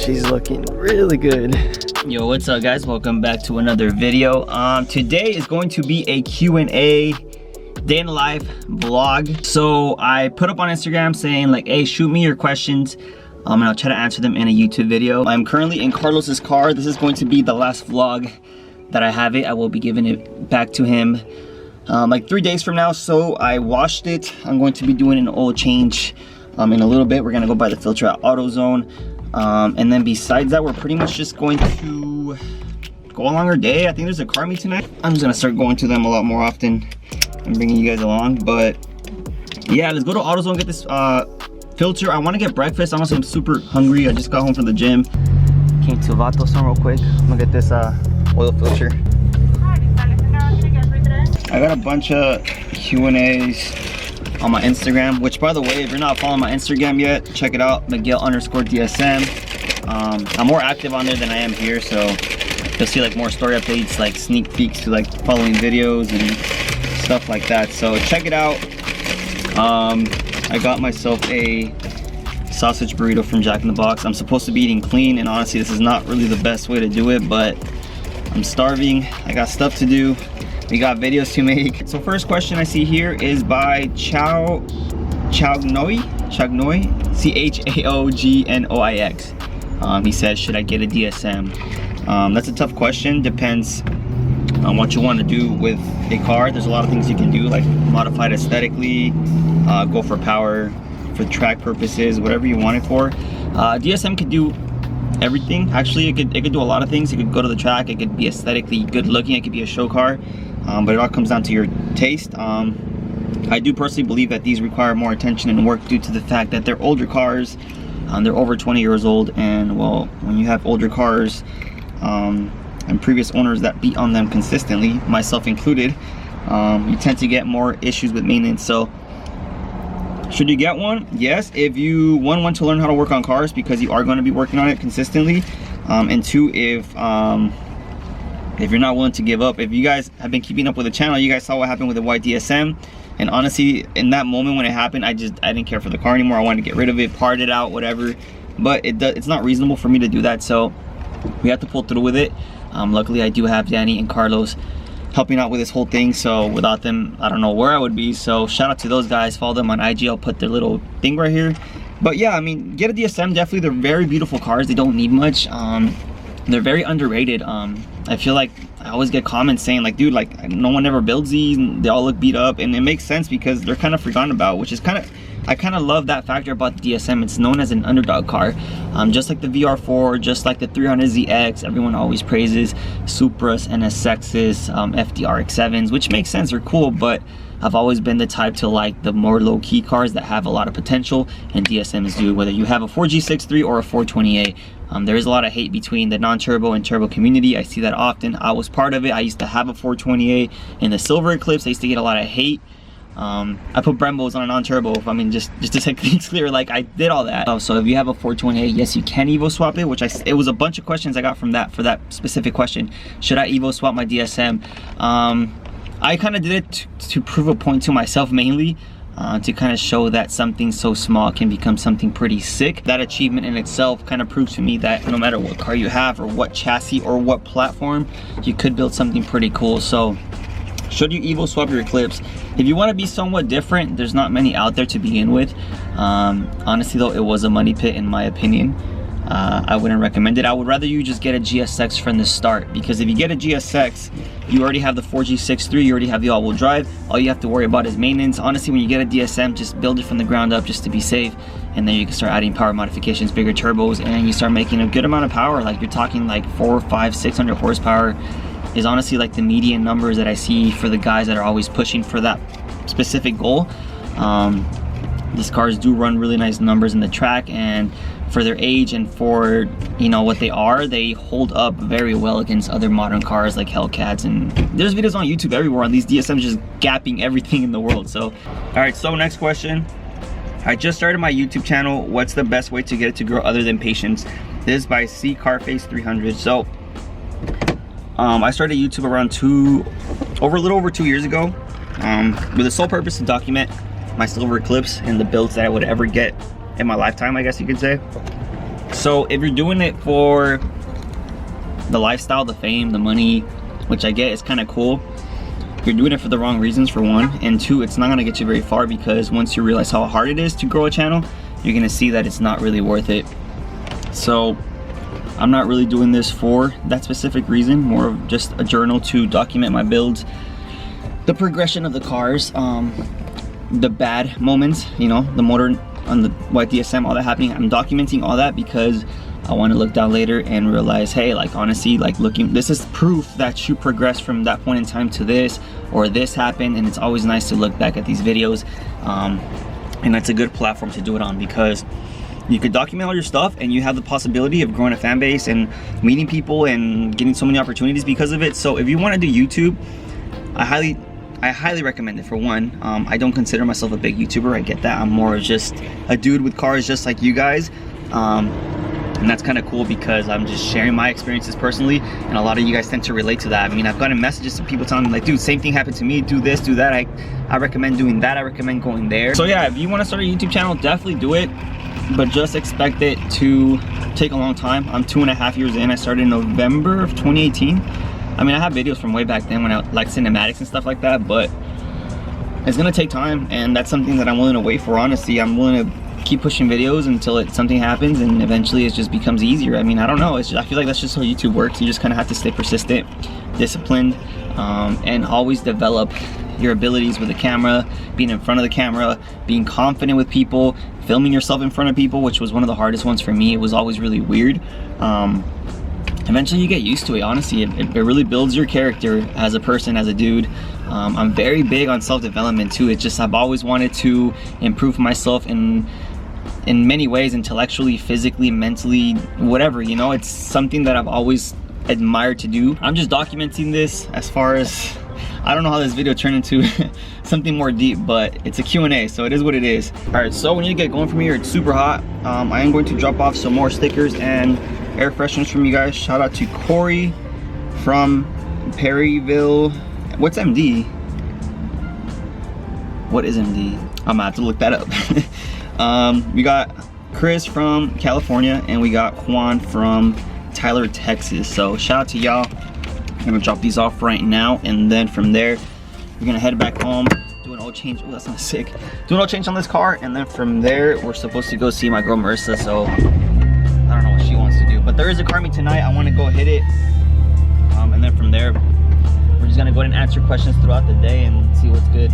she's looking really good. Yo, what's up guys? Welcome back to another video. Today is going to be a Q&A day in the life vlog. So I put up on Instagram saying like, hey, shoot me your questions and I'll try to answer them in a YouTube video. I'm currently in Carlos's car. This is going to be the last vlog that I have it. I will be giving it back to him like 3 days from now. So I washed it. I'm going to be doing an oil change in a little bit. We're gonna go buy the filter at AutoZone. And then besides that, we're pretty much just going to go along our day. I think there's a car meet tonight. I'm just gonna start going to them a lot more often and bringing you guys along. But yeah, let's go to AutoZone, get this filter. I want to get breakfast. Honestly, I'm super hungry. I just got home from the gym. Came to Vato Zone real quick. I'm gonna get this oil filter. I got a bunch of Q&As on my Instagram, which by the way, if you're not following my Instagram yet, check it out, Miguel_DSM. I'm more active on there than I am here, so you'll see like more story updates, like sneak peeks to like following videos and stuff like that. So check it out. I got myself a sausage burrito from Jack in the Box. I'm supposed to be eating clean, and honestly this is not really the best way to do it, but I'm starving. I got stuff to do. We got videos to make. So first question I see here is by Chaognoi, Chaognoix. He says, should I get a DSM? That's a tough question. Depends on what you want to do with a car. There's a lot of things you can do, like modify it aesthetically, go for power, for track purposes, whatever you want it for. DSM could do everything. Actually, it could do a lot of things. It could go to the track, it could be aesthetically good looking, it could be a show car, but it all comes down to your taste. I do personally believe that these require more attention and work due to the fact that they're older cars. They're over 20 years old, and well, when you have older cars and previous owners that beat on them consistently, myself included, you tend to get more issues with maintenance. So should you get one? Yes, if you want to learn how to work on cars, because you are going to be working on it consistently, and two, if you're not willing to give up. If you guys have been keeping up with the channel, you guys saw what happened with the white DSM, and honestly in that moment when it happened, I didn't care for the car anymore. I wanted to get rid of it, part it out, whatever, but it's not reasonable for me to do that, so we have to pull through with it. Luckily I do have Danny and Carlos helping out with this whole thing, so without them I don't know where I would be. So shout out to those guys, follow them on IG, I'll put their little thing right here. But yeah, I mean, get a DSM. Definitely, they're very beautiful cars. They don't need much. They're very underrated. I feel like I always get comments saying like, dude, like no one ever builds these and they all look beat up, and it makes sense because they're kind of forgotten about, which is I kind of love that factor about the DSM. It's known as an underdog car, just like the VR4, just like the 300ZX. Everyone always praises Supras, NSXs, FDRX7s, which makes sense, they're cool, but I've always been the type to like the more low-key cars that have a lot of potential, and DSMs do. Whether you have a 4G63 or a 428, there is a lot of hate between the non-turbo and turbo community. I see that often. I was part of it. I used to have a 428 in the silver Eclipse. I used to get a lot of hate. I put Brembos on a non-turbo. I mean, just to take things clear, like I did all that. So if you have a 428, yes, you can EVO swap it, which it was a bunch of questions I got from that, for that specific question. Should I EVO swap my DSM? I kind of did it to prove a point to myself, mainly to kind of show that something so small can become something pretty sick. That achievement in itself kind of proves to me that no matter what car you have or what chassis or what platform, you could build something pretty cool. So should you EVO swap your Eclipse? If you want to be somewhat different, there's not many out there to begin with. Honestly though, it was a money pit in my opinion. I wouldn't recommend it. I would rather you just get a GSX from the start, because if you get a GSX, you already have the 4G63, you already have the all-wheel drive. All you have to worry about is maintenance. Honestly, when you get a DSM, just build it from the ground up just to be safe, and then you can start adding power modifications, bigger turbos, and you start making a good amount of power. Like you're talking like 400, 500, 600 horsepower is honestly like the median numbers that I see for the guys that are always pushing for that specific goal. These cars do run really nice numbers in the track, and for their age and for, you know, what they are, they hold up very well against other modern cars like Hellcats, and there's videos on YouTube everywhere on these DSMs just gapping everything in the world. So all right, so next question. I just started my YouTube channel. What's the best way to get it to grow other than patience? This is by C Carface 300. So I started YouTube around a little over 2 years ago, with the sole purpose to document my silver Eclipse and the builds that I would ever get in my lifetime, I guess you could say. So if you're doing it for the lifestyle, the fame, the money, which I get is kind of cool, you're doing it for the wrong reasons, for one, and two, it's not gonna get you very far, because once you realize how hard it is to grow a channel, you're gonna see that it's not really worth it. So I'm not really doing this for that specific reason, more of just a journal to document my builds, the progression of the cars, the bad moments, you know, the motor on the white DSM, all that happening. I'm documenting all that because I want to look down later and realize, hey, like honestly, like this is proof that you progressed from that point in time to this, or this happened. And it's always nice to look back at these videos, and that's a good platform to do it on, because you could document all your stuff and you have the possibility of growing a fan base and meeting people and getting so many opportunities because of it. So if you want to do YouTube, I highly recommend it. For one, I don't consider myself a big YouTuber, I get that. I'm more just a dude with cars just like you guys, and that's kind of cool because I'm just sharing my experiences personally, and a lot of you guys tend to relate to that. I mean, I've gotten messages to people telling me like, dude, same thing happened to me, do this, do that. I recommend doing that, I recommend going there. So yeah, if you want to start a YouTube channel, definitely do it, but just expect it to take a long time. I'm 2.5 years in. I started in November of 2018. I mean, I have videos from way back then when I like cinematics and stuff like that, but it's gonna take time, and that's something that I'm willing to wait for. Honestly, I'm willing to keep pushing videos until something happens, and eventually it just becomes easier. I mean, I don't know, it's just, I feel like that's just how YouTube works. You just kind of have to stay persistent, disciplined, and always develop your abilities with the camera, being in front of the camera, being confident with people, filming yourself in front of people, which was one of the hardest ones for me. It was always really weird. Eventually you get used to it. Honestly, it really builds your character as a person, as a dude. I'm very big on self-development too. It's just, I've always wanted to improve myself in many ways, intellectually, physically, mentally, whatever, you know. It's something that I've always admired to do. I'm just documenting this as far as, I don't know how this video turned into something more deep, but it's a Q&A, so it is what it is. All right, so we need to get going from here. It's super hot. I am going to drop off some more stickers and air fresheners from you guys. Shout out to Corey from Perryville. What's MD? What is MD? I'm gonna have to look that up. We got Chris from California, and we got Juan from Tyler, Texas. So shout out to y'all. I'm gonna drop these off right now, and then from there we're gonna head back home, do an oil change. Oh, that sounds sick. Do an oil change on this car, and then from there we're supposed to go see my girl Marissa. So I don't know what she wants to do, but there is a car meet tonight. I want to go hit it, and then from there we're just gonna go ahead and answer questions throughout the day and see what's good.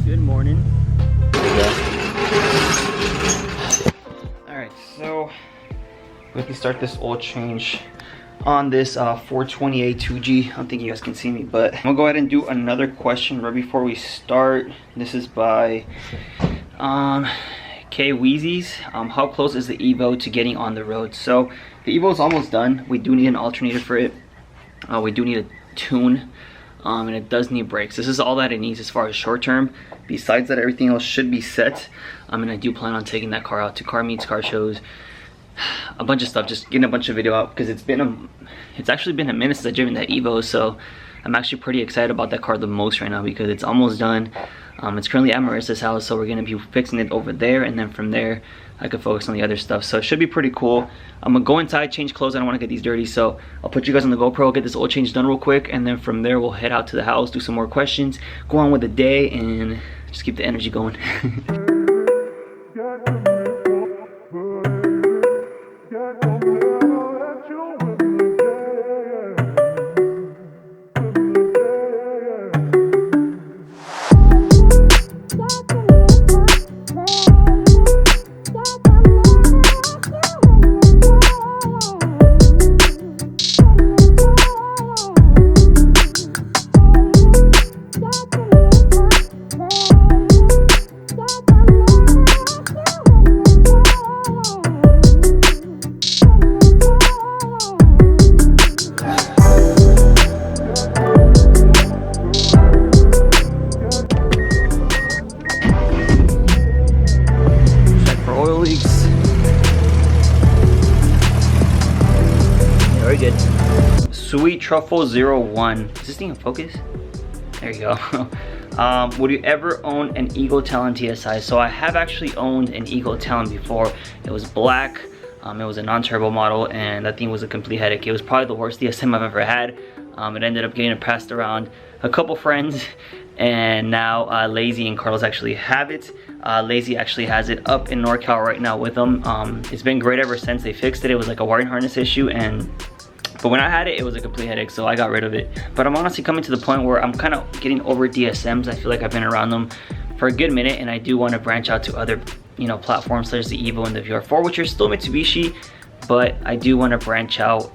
Good morning. All right, so we have to start this oil change on this 428 2G. I don't think you guys can see me, but I'm gonna go ahead and do another question right before we start. This is by K Weezy's. How close is the EVO to getting on the road? So the EVO is almost done. We do need an alternator for it. We do need a tune, and it does need brakes. This is all that it needs as far as short term. Besides that, everything else should be set. And I do plan on taking that car out to car meets, car shows, a bunch of stuff, just getting a bunch of video out, because it's actually been a minute since I've driven that EVO. So I'm actually pretty excited about that car the most right now, because it's almost done. It's currently at Marissa's house, so we're gonna be fixing it over there, and then from there I could focus on the other stuff. So it should be pretty cool. I'm gonna go inside, change clothes. I don't want to get these dirty, so I'll put you guys on the GoPro, get this oil change done real quick, and then from there we'll head out to the house, do some more questions, go on with the day, and just keep the energy going. Very good. Sweet Truffle 01. Is this thing in focus? There you go. Would you ever own an Eagle Talon TSI? So I have actually owned an Eagle Talon before. It was black. It was a non-turbo model, and that thing was a complete headache. It was probably the worst DSM I've ever had. It ended up getting passed around a couple friends, and now Lazy and Carlos actually have it. Lazy actually has it up in NorCal right now with them. It's been great ever since they fixed it. It was like a wiring harness issue, but when I had it, it was a complete headache, so I got rid of it. But I'm honestly coming to the point where I'm kind of getting over DSMs. I feel like I've been around them for a good minute, and I do want to branch out to other, you know, platforms such as the EVO and the VR4, which are still Mitsubishi, but I do want to branch out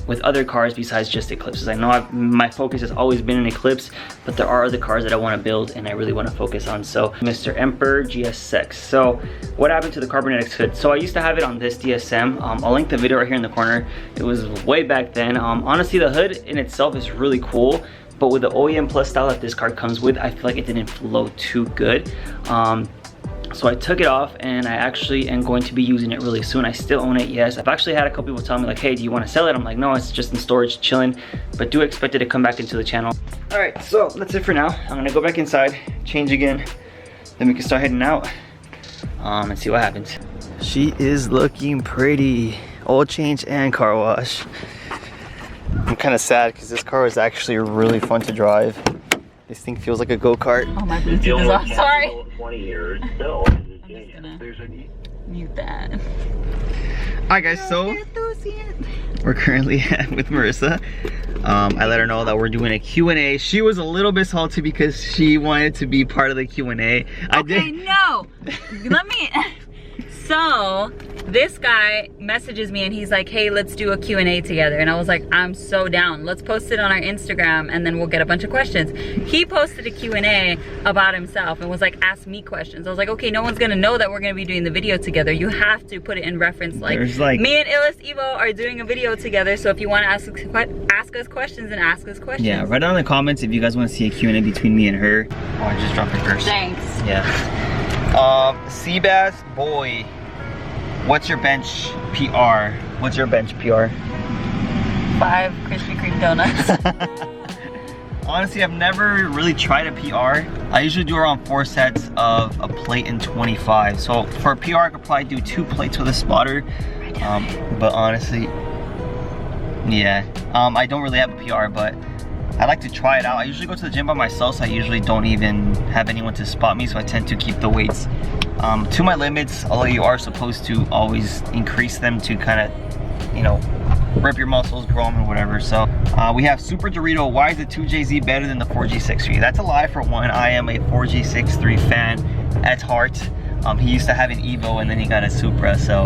with other cars besides just Eclipses. I know my focus has always been an Eclipse, but there are other cars that I want to build and I really want to focus on. So Mr. Emperor GS6. So what happened to the cybernetics hood? So I used to have it on this DSM. I'll link the video right here in the corner. It was way back then. Honestly, the hood in itself is really cool, but with the OEM Plus style that this car comes with, I feel like it didn't flow too good. So I took it off, and I actually am going to be using it really soon. I still own it, yes. I've actually had a couple people tell me like, hey, do you want to sell it? I'm like, no, it's just in storage, chilling, but do expect it to come back into the channel. All right, so that's it for now. I'm gonna go back inside, change again, then we can start heading out and see what happens. She is looking pretty. Oil change and car wash. I'm kind of sad because this car is actually really fun to drive. This thing feels like a go-kart. Oh, my Bluetooth is off. Sorry. 20 years still. I'm just gonna mute that. Alright guys, so we're currently with Marissa. I let her know that we're doing a Q&A. She was a little bit salty because she wanted to be part of the Q&A. Okay, no. Let me... So, this guy messages me and he's like, hey, let's do a Q&A together. And I was like, I'm so down. Let's post it on our Instagram and then we'll get a bunch of questions. He posted a Q&A about himself and was like, ask me questions. I was like, okay, no one's gonna know that we're gonna be doing the video together. You have to put it in reference like me and Illest Evo are doing a video together. So if you wanna ask us questions, then ask us questions. Yeah, write down in the comments if you guys wanna see a Q&A between me and her. Oh, I just dropped her first. Thanks. Yeah. Seabass boy. What's your bench PR? What's your bench PR? 5 Krispy Kreme donuts. Honestly, I've never really tried a PR. I usually do around 4 sets of a plate and 25. So for a PR, I could probably do 2 plates with a spotter. But honestly, yeah. I don't really have a PR, but I like to try it out. I usually go to the gym by myself, so I usually don't even have anyone to spot me, so I tend to keep the weights to my limits, although you are supposed to always increase them to kind of, you know, rip your muscles, grow them and whatever. So we have Super Dorito. Why is the 2JZ better than the 4G63? That's a lie for one. I am a 4G63 fan at heart. He used to have an EVO and then he got a Supra, so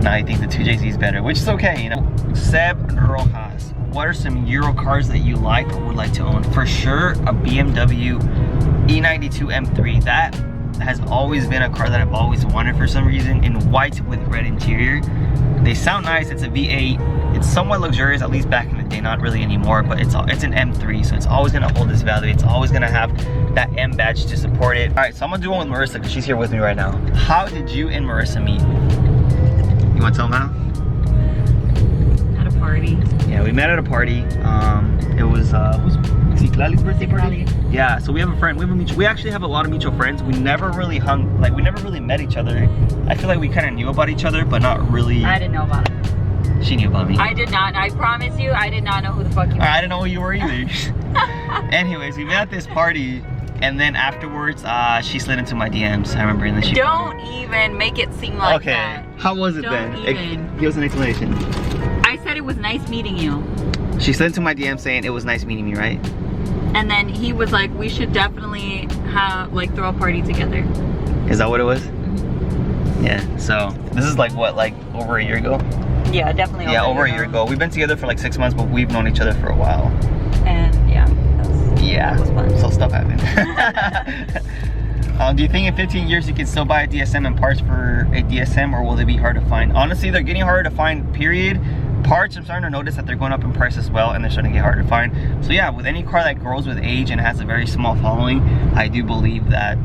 now he thinks the 2JZ is better, which is okay, you know. Seb Rojas, what are some Euro cars that you like or would like to own? For sure, a BMW E92 M3. That has always been a car that I've always wanted for some reason, in white with red interior. They sound nice. It's a V8. It's somewhat luxurious, at least back in the day, not really anymore, but it's an M3, so it's always gonna hold its value. It's always gonna have that M badge to support it. All right, so I'm gonna do one with Marissa because she's here with me right now. How did you and Marissa meet? You wanna tell them how? At a party. Yeah, we met at a party. It was Ciclali's birthday party? Yeah, so we have a friend, we actually have a lot of mutual friends. We never really we never really met each other. I feel like we kind of knew about each other, but not really. I didn't know about it. She knew about me. I did not. I promise you, I did not know who the fuck you were. I didn't know who you were either. Anyways, we met at this party, and then afterwards, she slid into my DMs. I remember, and then she. Don't even make it seem like that. How was it Don't then? even. Give us an explanation. I said it was nice meeting you. She slid into my DM saying it was nice meeting me, right? And then he was like, we should definitely throw a party together. Is that what it was? Yeah, so this is like what, like over a year ago? Yeah, definitely. Yeah, over a year ago. We've been together for like 6 months, but we've known each other for a while. And yeah, that was fun. So stuff happened. Do you think in 15 years you can still buy a DSM and parts for a DSM, or will they be hard to find? Honestly, they're getting harder to find, period. Parts, I'm starting to notice that they're going up in price as well, and they're starting to get harder to find. So yeah, with any car that grows with age and has a very small following, I do believe that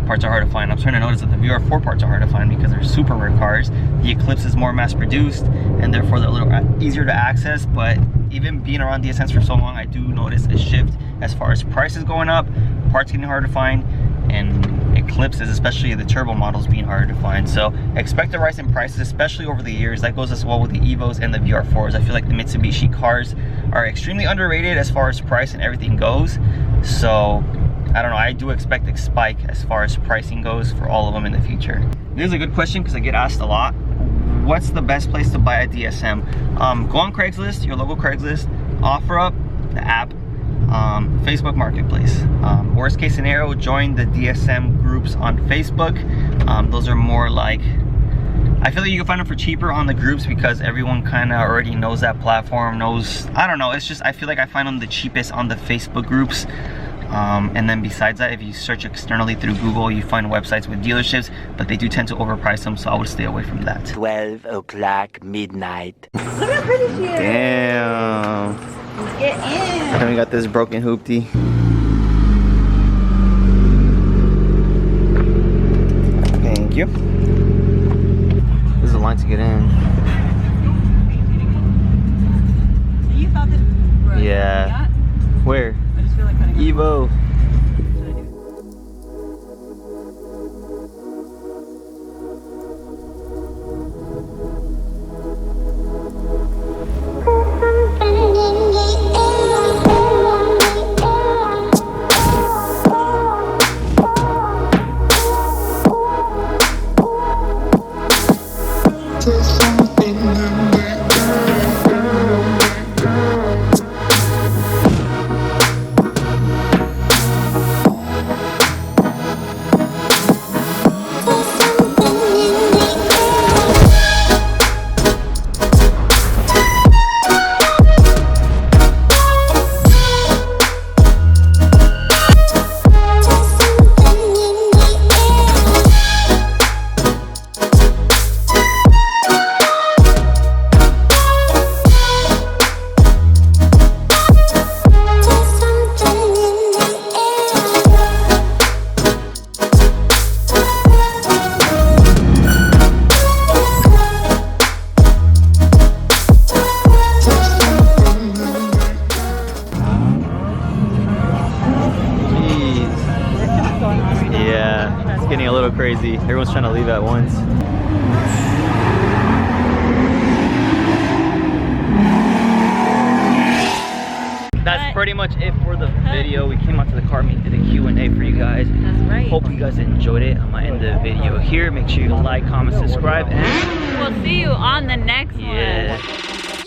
parts are hard to find. I'm starting to notice that the VR4 parts are hard to find because they're super rare cars. The Eclipse is more mass produced, and therefore they're a little easier to access, but even being around DSMs for so long, I do notice a shift as far as prices going up, parts getting harder to find, and Eclipses, especially the turbo models, being harder to find. So expect a rise in prices, especially over the years. That goes as well with the EVOs and the VR4s. I feel like the Mitsubishi cars are extremely underrated as far as price and everything goes. So I don't know, I do expect a spike as far as pricing goes for all of them in the future. This is a good question because I get asked a lot. What's the best place to buy a DSM? Go on Craigslist, your local Craigslist, OfferUp, the app, Facebook Marketplace. Worst case scenario, join the DSM groups on Facebook. Those are more like, I feel like you can find them for cheaper on the groups because everyone kind of already knows that platform, knows, I don't know, it's just, I feel like I find them the cheapest on the Facebook groups. And then besides that, if you search externally through Google, you find websites with dealerships, but they do tend to overprice them, so I would stay away from that. 12 o'clock midnight. Damn. Get in. And we got this broken hoopty. Thank you. This is a line to get in. You thought that? Yeah. Where? I just feel like cutting EVO. Getting a little crazy. Everyone's trying to leave at once. That's pretty much it for the video. We came out to the car meet, did a Q&A for you guys. That's right. Hope you guys enjoyed it. I'm gonna end the video here. Make sure you like, comment, subscribe, and we'll see you on the next one. yeah.